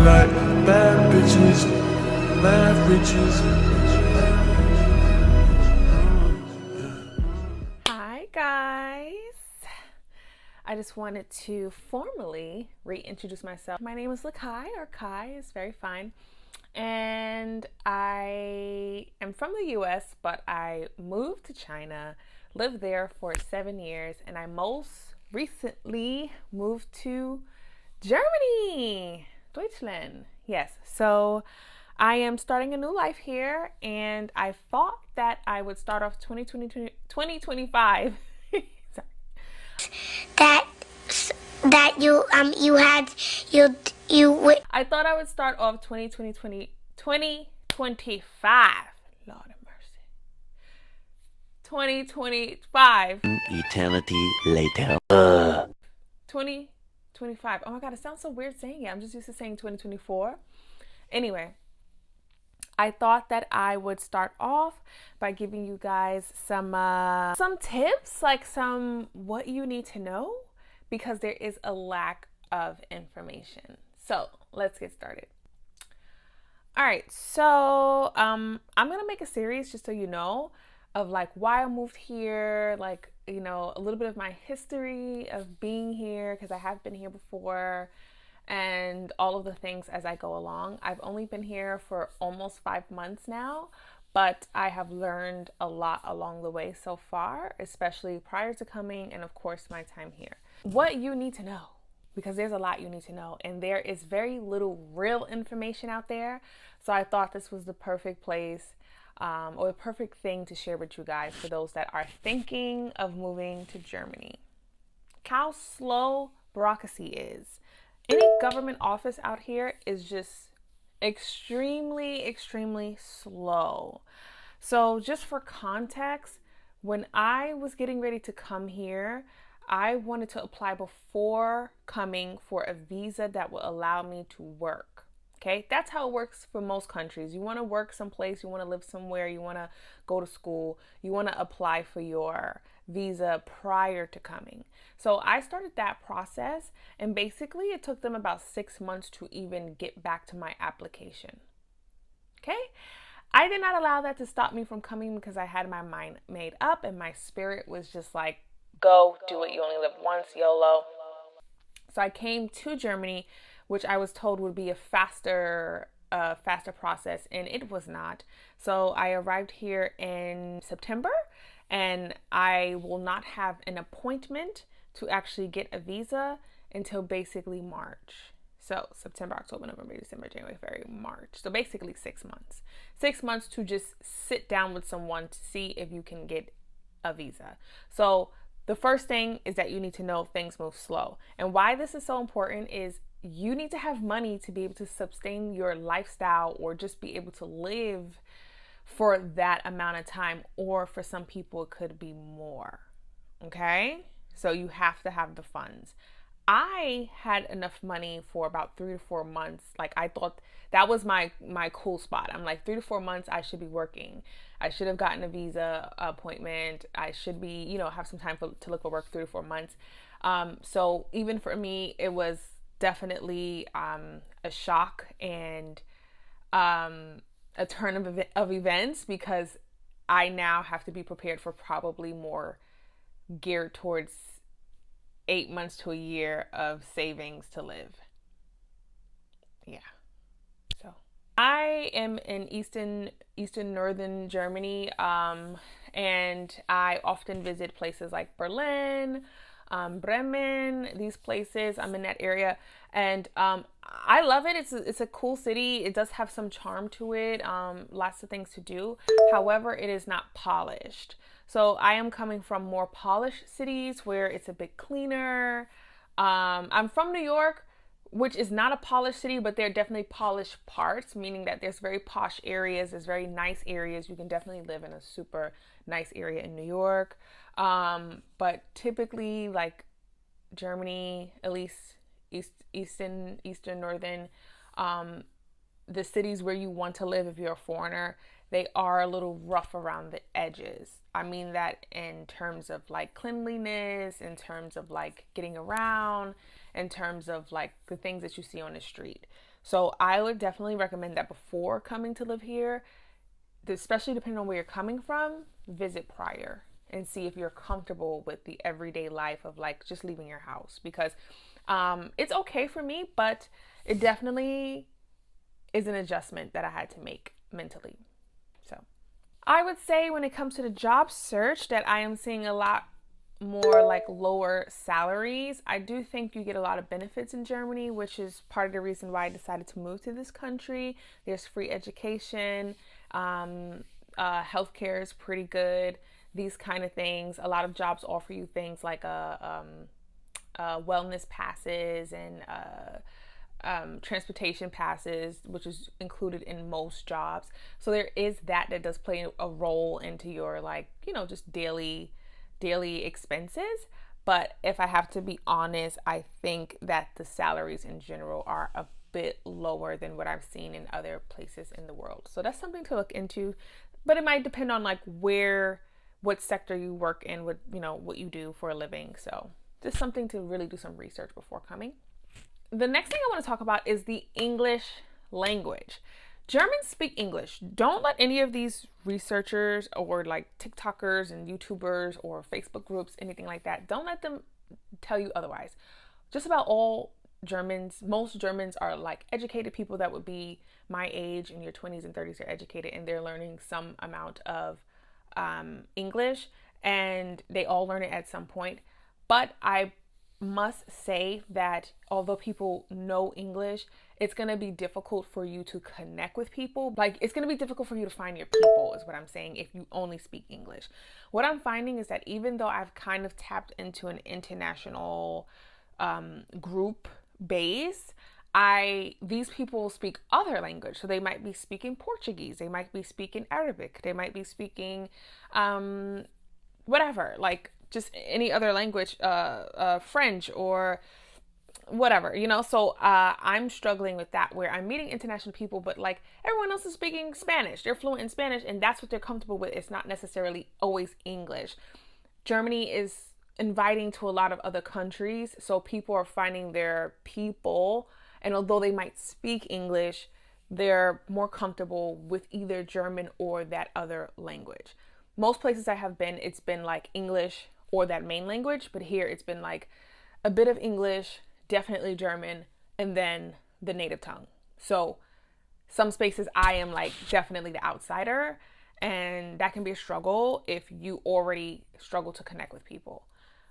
like bad bitches, mad riches. Hi guys, I just wanted to formally reintroduce myself. My name is Lakai, or Kai is very fine, and I am from the US, but I moved to China, lived there for 7 years, and I most recently moved to Germany, Deutschland. Yes, so I am starting a new life here, and I thought that I would start off 2025. Sorry. that that you had you I thought I would start off 2025. Lord have mercy. 2025. Eternity later. 2025. Oh my god, it sounds so weird saying it. I'm just used to saying 2024. Anyway, I thought that I would start off by giving you guys some tips, like some what you need to know, because there is a lack of information. So let's get started. All right, so I'm gonna make a series, just so you know, of like why I moved here, like, you know, a little bit of my history of being here, because I have been here before, and all of the things as I go along. I've only been here for almost 5 months now, but I have learned a lot along the way so far, especially prior to coming, and of course my time here. What you need to know, because there's a lot you need to know, and there is very little real information out there. So I thought this was the perfect place, or the perfect thing to share with you guys for those that are thinking of moving to Germany. How slow bureaucracy is. Any government office out here is just extremely slow. So just for context, when I was getting ready to come here, I wanted to apply before coming for a visa that will allow me to work. Okay, that's how it works for most countries. You want to work someplace, you want to live somewhere, you want to go to school, you want to apply for your visa prior to coming. So I started that process, and basically it took them about 6 months to even get back to my application. Okay, I did not allow that to stop me from coming, because I had my mind made up and my spirit was just like, go do it, you only live once, YOLO. So I came to Germany, which I was told would be a faster process, and it was not. So I arrived here in September, and I will not have an appointment to actually get a visa until basically March. So September, October, November, December, January, February, March. So basically 6 months. 6 months to just sit down with someone to see if you can get a visa. So the first thing is that you need to know things move slow. And why this is so important is you need to have money to be able to sustain your lifestyle, or just be able to live for that amount of time, or for some people it could be more. Okay, so you have to have the funds. I had enough money for about 3 to 4 months. Like, I thought that was my cool spot. I'm like, 3 to 4 months I should be working. I should have gotten a visa appointment. I should be, you know, have some time to look for work. 3 to 4 months. So even for me, it was definitely a shock and a turn of events, because I now have to be prepared for probably more geared towards 8 months to a year of savings to live. Yeah. So I am in eastern northern Germany, and I often visit places like Berlin, Bremen, these places. I'm in that area, and I love it. It's a cool city. It does have some charm to it. Lots of things to do. However, it is not polished. So I am coming from more polished cities where it's a bit cleaner. I'm from New York, which is not a polished city, but there are definitely polished parts, meaning that there's very posh areas, there's very nice areas. You can definitely live in a super nice area in New York. But typically, like Germany, at least eastern, northern, the cities where you want to live if you're a foreigner, they are a little rough around the edges. I mean that in terms of like cleanliness, in terms of like getting around, in terms of like the things that you see on the street. So I would definitely recommend that before coming to live here, especially depending on where you're coming from, visit prior and see if you're comfortable with the everyday life of like just leaving your house, because it's okay for me, but it definitely is an adjustment that I had to make mentally. So I would say when it comes to the job search that I am seeing a lot more like lower salaries. I do think you get a lot of benefits in Germany, which is part of the reason why I decided to move to this country. There's free education, healthcare is pretty good, these kind of things. A lot of jobs offer you things like wellness passes and transportation passes, which is included in most jobs. So there is that does play a role into your like, you know, just daily expenses. But if I have to be honest, I think that the salaries in general are a bit lower than what I've seen in other places in the world. So that's something to look into, but it might depend on like what sector you work in, what you do for a living. So just something to really do some research before coming. The next thing I want to talk about is the English language. Germans speak English. Don't let any of these researchers or like TikTokers and YouTubers or Facebook groups, anything like that, don't let them tell you otherwise. Just about all Germans, most Germans are like educated people that would be my age, in your 20s and 30s are educated, and they're learning some amount of English, and they all learn it at some point. But I must say that although people know English, it's going to be difficult for you to connect with people. Like, it's going to be difficult for you to find your people, is what I'm saying, if you only speak English. What I'm finding is that even though I've kind of tapped into an international group base, these people speak other language. So they might be speaking Portuguese, they might be speaking Arabic, they might be speaking whatever, like just any other language, French or whatever, so I'm struggling with that, where I'm meeting international people, but like everyone else is speaking Spanish, they're fluent in Spanish, and that's what they're comfortable with. It's not necessarily always English. Germany is inviting to a lot of other countries, so people are finding their people, and although they might speak English, they're more comfortable with either German or that other language. Most places I have been, it's been like English or that main language, but here it's been like a bit of English, definitely German, and then the native tongue. So some spaces I am like definitely the outsider, and that can be a struggle if you already struggle to connect with people.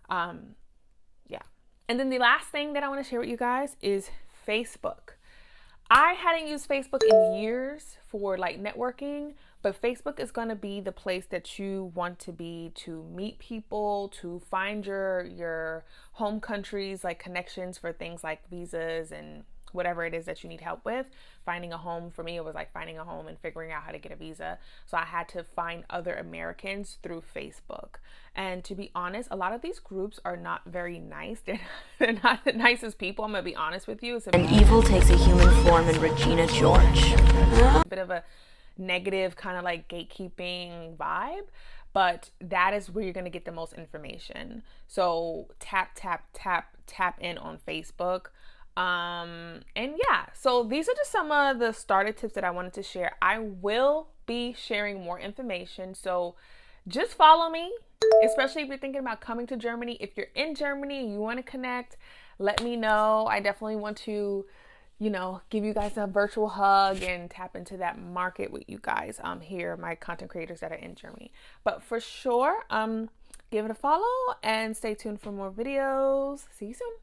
Yeah. And then the last thing that I want to share with you guys is Facebook. I hadn't used Facebook in years for like networking, but Facebook is going to be the place that you want to be to meet people, to find your home countries, like connections for things like visas and whatever it is that you need help with. Finding a home, for me, it was like finding a home and figuring out how to get a visa. So I had to find other Americans through Facebook. And to be honest, a lot of these groups are not very nice. They're not the nicest people. I'm going to be honest with you. And evil takes a human form in Regina George. A bit of a negative kind of like gatekeeping vibe, but that is where you're going to get the most information. So tap in on Facebook. And yeah, so these are just some of the starter tips that I wanted to share. I will be sharing more information, so just follow me, especially if you're thinking about coming to Germany. If you're in Germany and you want to connect, let me know. I definitely want to give you guys a virtual hug and tap into that market with you guys here, my content creators that are in Germany. But for sure, give it a follow and stay tuned for more videos. See you soon.